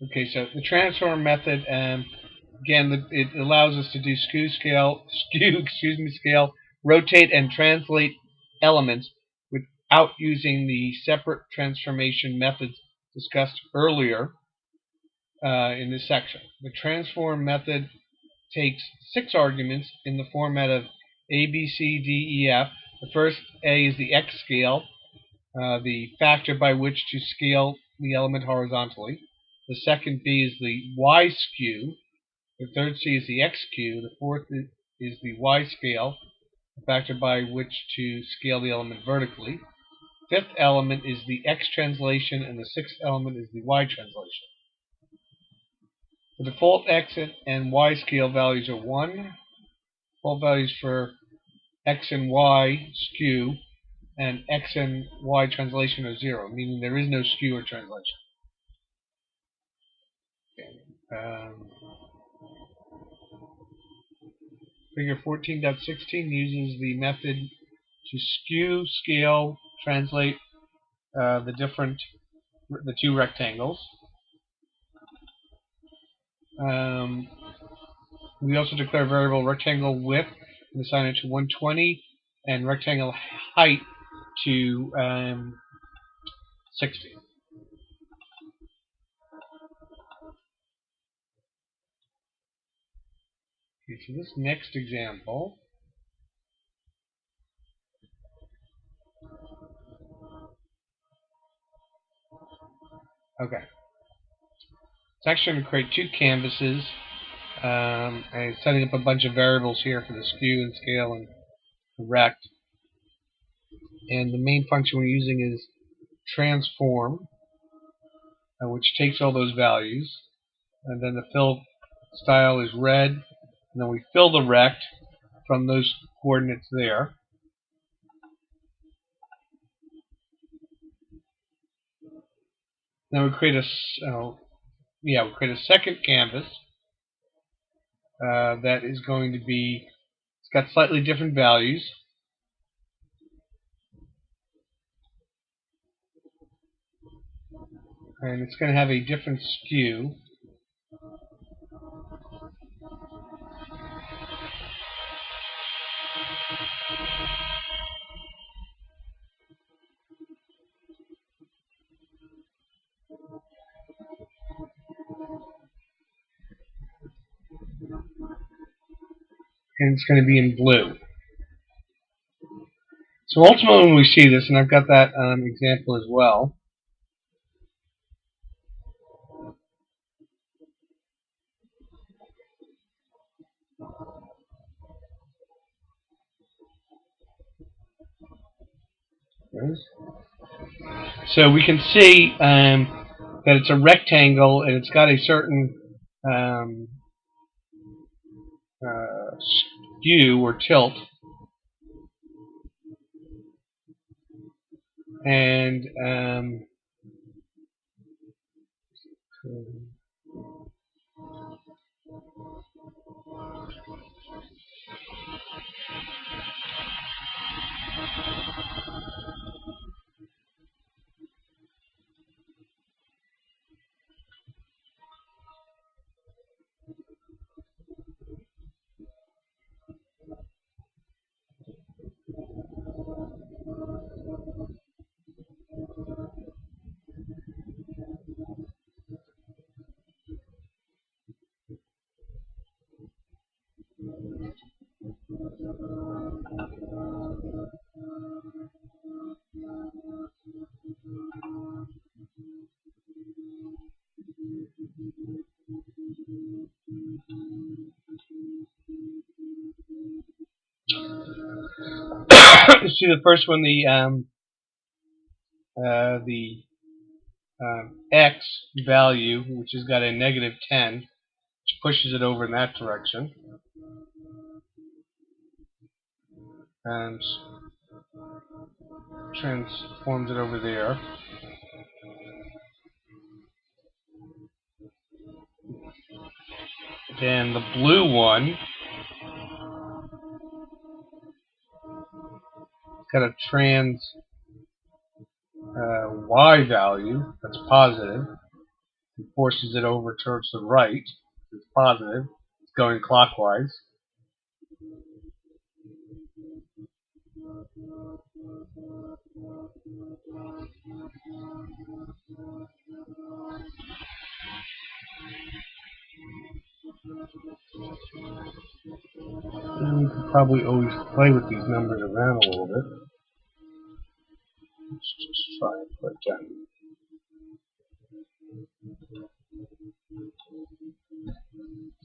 Okay, so the transform method, again, it allows us to do scale, rotate, and translate elements without using the separate transformation methods discussed earlier in this section. The transform method takes 6 arguments in the format of A, B, C, D, E, F. The first A is the X scale, the factor by which to scale the element horizontally. The second B is the Y skew. The third C is the X skew. The fourth is the Y scale, the factor by which to scale the element vertically. Fifth element is the X translation, and the sixth element is the Y translation. The default X and Y scale values are 1. Default values for X and Y skew and X and Y translation are 0, meaning there is no skew or translation. Okay. Figure 14.16 uses the method to skew, scale, translate the two rectangles. We also declare variable rectangle width and assign it to 120 and rectangle height to 60. Okay, so this next example, okay, it's actually going to create 2 canvases, and it's setting up a bunch of variables here for the skew and scale and rect. And the main function we're using is transform, which takes all those values, and then the fill style is red, and then we fill the rect from those coordinates there. Then we create a second canvas that is going to be, it's got slightly different values. And it's going to have a different skew. And it's going to be in blue. So ultimately when we see this, and I've got that example as well, so we can see that it's a rectangle and it's got a certain skew or tilt, and see the first one, the X value, which has got a -10, which pushes it over in that direction, and transforms it over there. Then the blue one got a trans Y value that's positive. It forces it over towards the right. It's positive. It's going clockwise. And we could probably always play with these numbers around a little bit. Let's just try and put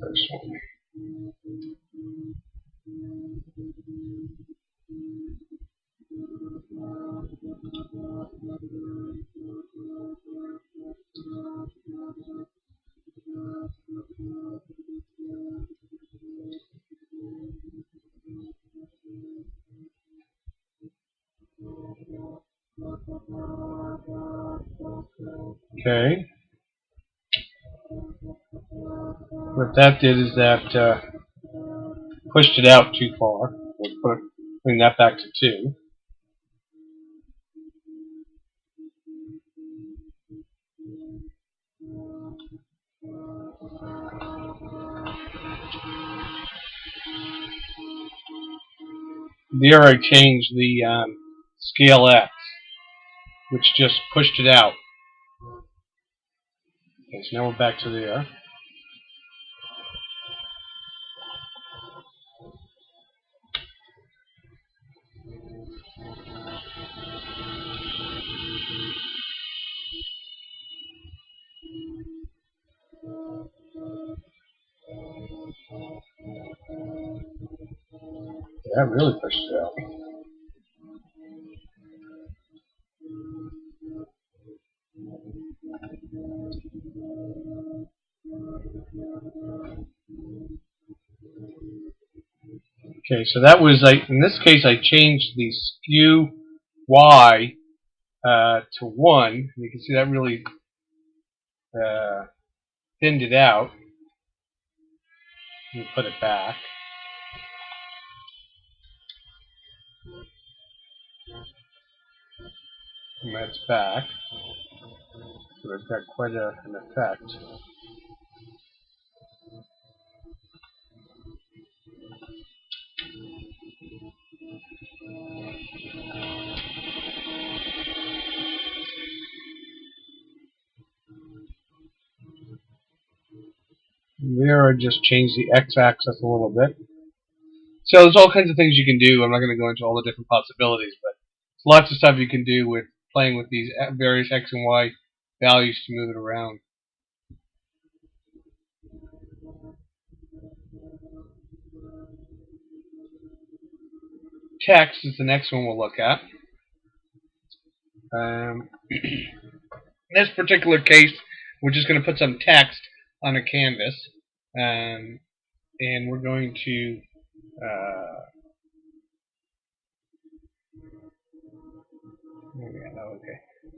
first one. Okay. What that did is that pushed it out too far. We'll bring that back to 2. There I changed the scale X, which just pushed it out. Okay, so now we're back to there. That really pushed it out. Okay, so that was, in this case, I changed the skew Y to 1. You can see that really thinned it out. Let me put it back. And that's back. So it's got quite an effect. There I just changed the x-axis a little bit. So there's all kinds of things you can do. I'm not going to go into all the different possibilities, but there's lots of stuff you can do with playing with these various x and y values to move it around. Text is the next one we'll look at. In this particular case, we're just going to put some text on a canvas, and we're going to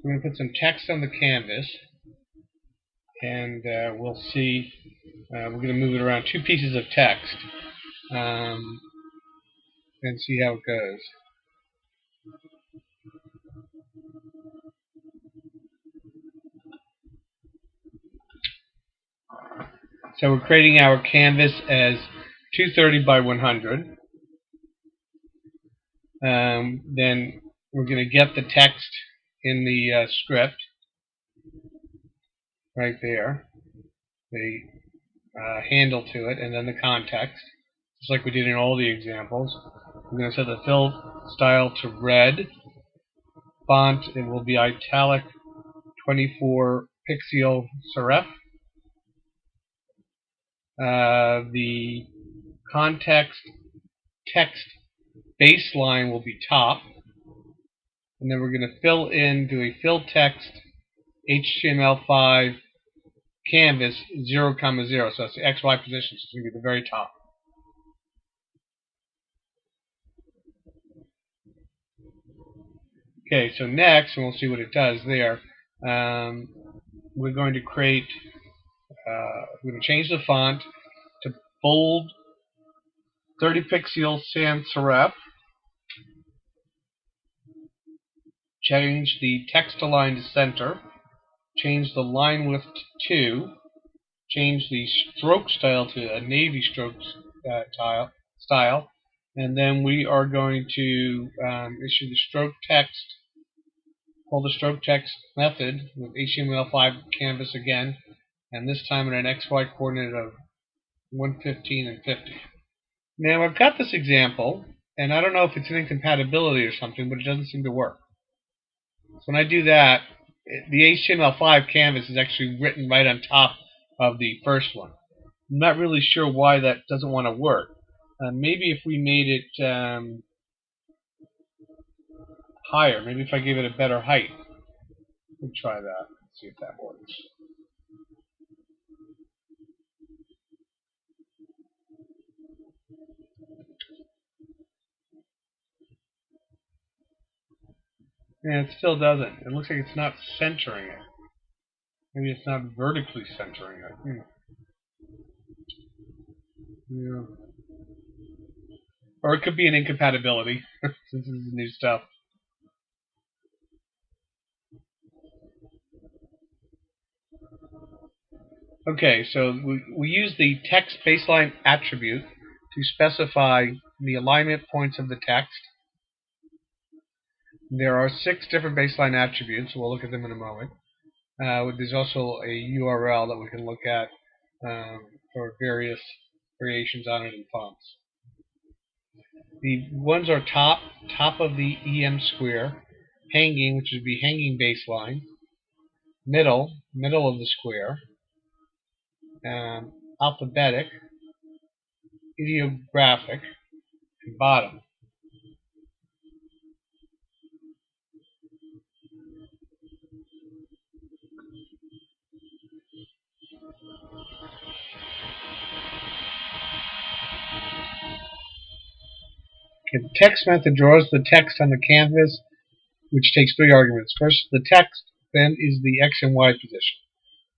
we're going to put some text on the canvas, and we'll see. We're going to move it around 2 pieces of text, and see how it goes. So we're creating our canvas as 230 by 100. Then we're going to get the text in the script right there, the handle to it, and then the context, just like we did in all the examples. We're going to set the fill style to red. Font, it will be italic 24 pixel serif. The context text baseline will be top, and then we're going to fill in, do a fill text HTML5 canvas 0, 0. So that's the XY position, so it's going to be the very top. Okay, so next, and we'll see what it does there, we're going to create, we're going to change the font to bold 30 pixel sans serif. Change the text align to center. Change the line width to change the stroke style to a navy stroke style, and then we are going to issue the stroke text, call the stroke text method with HTML5 canvas again, and this time at an XY coordinate of 115 and 50. Now I've got this example, and I don't know if it's an incompatibility or something, but it doesn't seem to work. So when I do that, the HTML5 canvas is actually written right on top of the first one. I'm not really sure why that doesn't want to work. Maybe if we made it higher, maybe if I gave it a better height. We'll try that, see if that works. Yeah, it still doesn't. It looks like it's not centering it. Maybe it's not vertically centering it. Yeah. Or it could be an incompatibility, since this is new stuff. Okay, so we use the text baseline attribute to specify the alignment points of the text. There are 6 different baseline attributes. We'll look at them in a moment. There's also a URL that we can look at for various variations on it in fonts. The ones are top of the EM square, hanging, which would be hanging baseline, middle of the square, alphabetic, ideographic, and bottom. Okay, the text method draws the text on the canvas, which takes 3 arguments. First, the text, then is the X and Y position.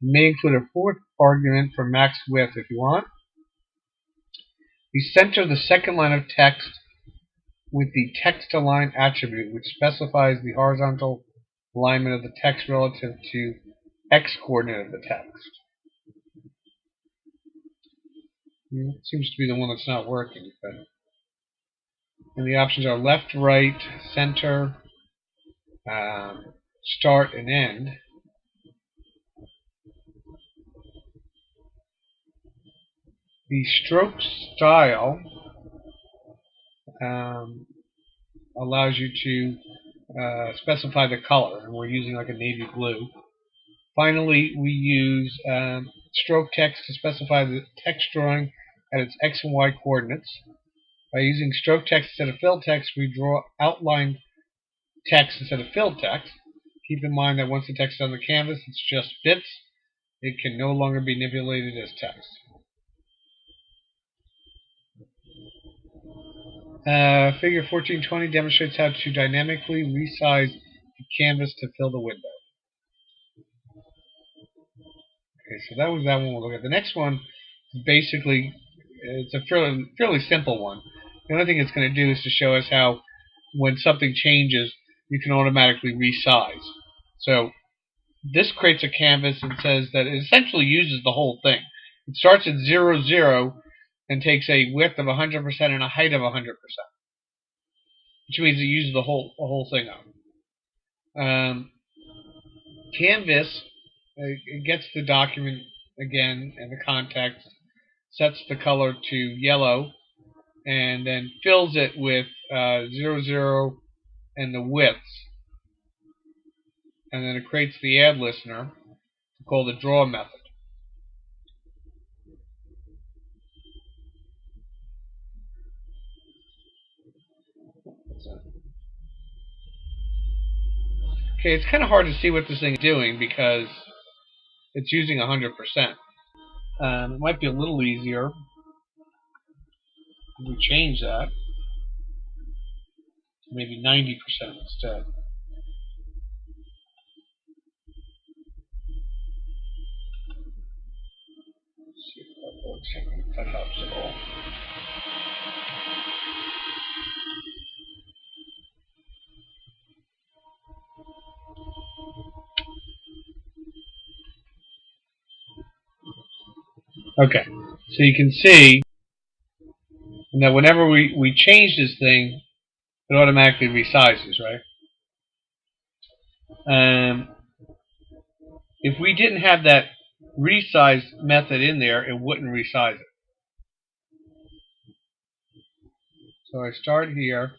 You may include a 4th argument for max width if you want. We center the second line of text with the text align attribute, which specifies the horizontal alignment of the text relative to X coordinate of the text. It seems to be the one that's not working. And the options are left, right, center, start, and end. The stroke style allows you to specify the color, and we're using like a navy blue. Finally, we use stroke text to specify the text drawing at its X and Y coordinates. By using stroke text instead of filled text, we draw outlined text instead of filled text. Keep in mind that once the text is on the canvas, it's just bits. It can no longer be manipulated as text. Figure 1420 demonstrates how to dynamically resize the canvas to fill the window. Okay, so that was that one we'll look at. The next one is basically, it's a fairly simple one. The only thing it's going to do is to show us how when something changes, you can automatically resize. So this creates a canvas and says that it essentially uses the whole thing. It starts at 0, 0 and takes a width of 100% and a height of 100%, which means it uses the whole thing up. Canvas it gets the document again and the context, sets the color to yellow, and then fills it with 0, 0 and the widths. And then it creates the add listener called the draw method. Okay, it's kind of hard to see what this thing is doing because it's using 100%. It might be a little easier if we change that to maybe 90% instead. Let's see if that works, if that helps at all. Okay, so you can see that whenever we change this thing, it automatically resizes, right? Um, if we didn't have that resize method in there, it wouldn't resize it. So I start here.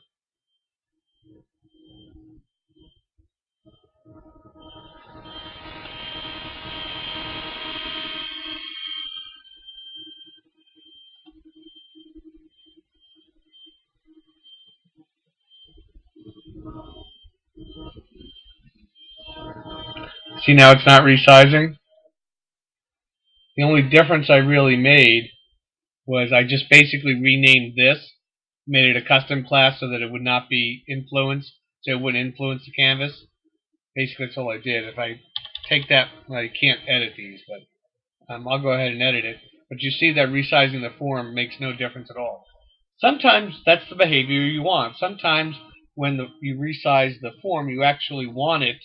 See, now it's not resizing. The only difference I really made was I just basically renamed this, made it a custom class so that it would not be influenced, so it wouldn't influence the canvas. Basically, that's all I did. If I take that, well, I can't edit these, but I'll go ahead and edit it. But you see that resizing the form makes no difference at all. Sometimes that's the behavior you want. Sometimes when you resize the form, you actually want it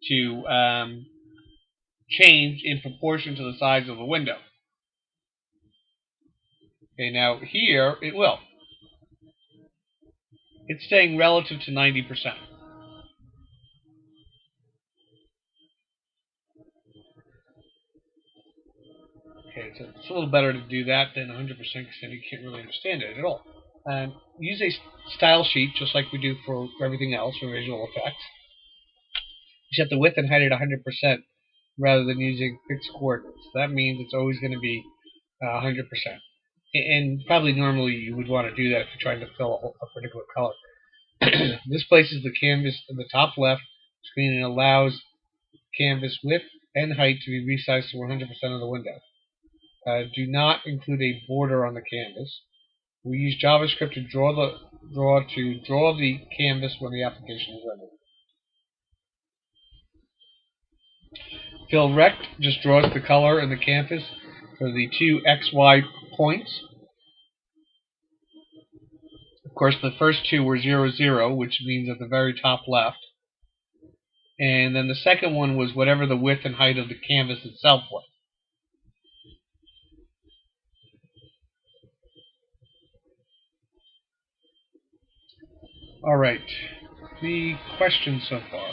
to change in proportion to the size of the window. Okay, now here it will. It's staying relative to 90%. Okay, so it's a little better to do that than 100% because then you can't really understand it at all. Use a style sheet just like we do for everything else for visual effects. You set the width and height at 100% rather than using fixed coordinates. That means it's always going to be 100%. And probably normally you would want to do that if you're trying to fill a particular color. This places the canvas in the top left screen and allows canvas width and height to be resized to 100% of the window. Do not include a border on the canvas. We use JavaScript to draw the canvas when the application is rendered. Fill rect just draws the color in the canvas for the two XY points. Of course, the first two were 0, 0, which means at the very top left. And then the second one was whatever the width and height of the canvas itself was. All right. Any questions so far?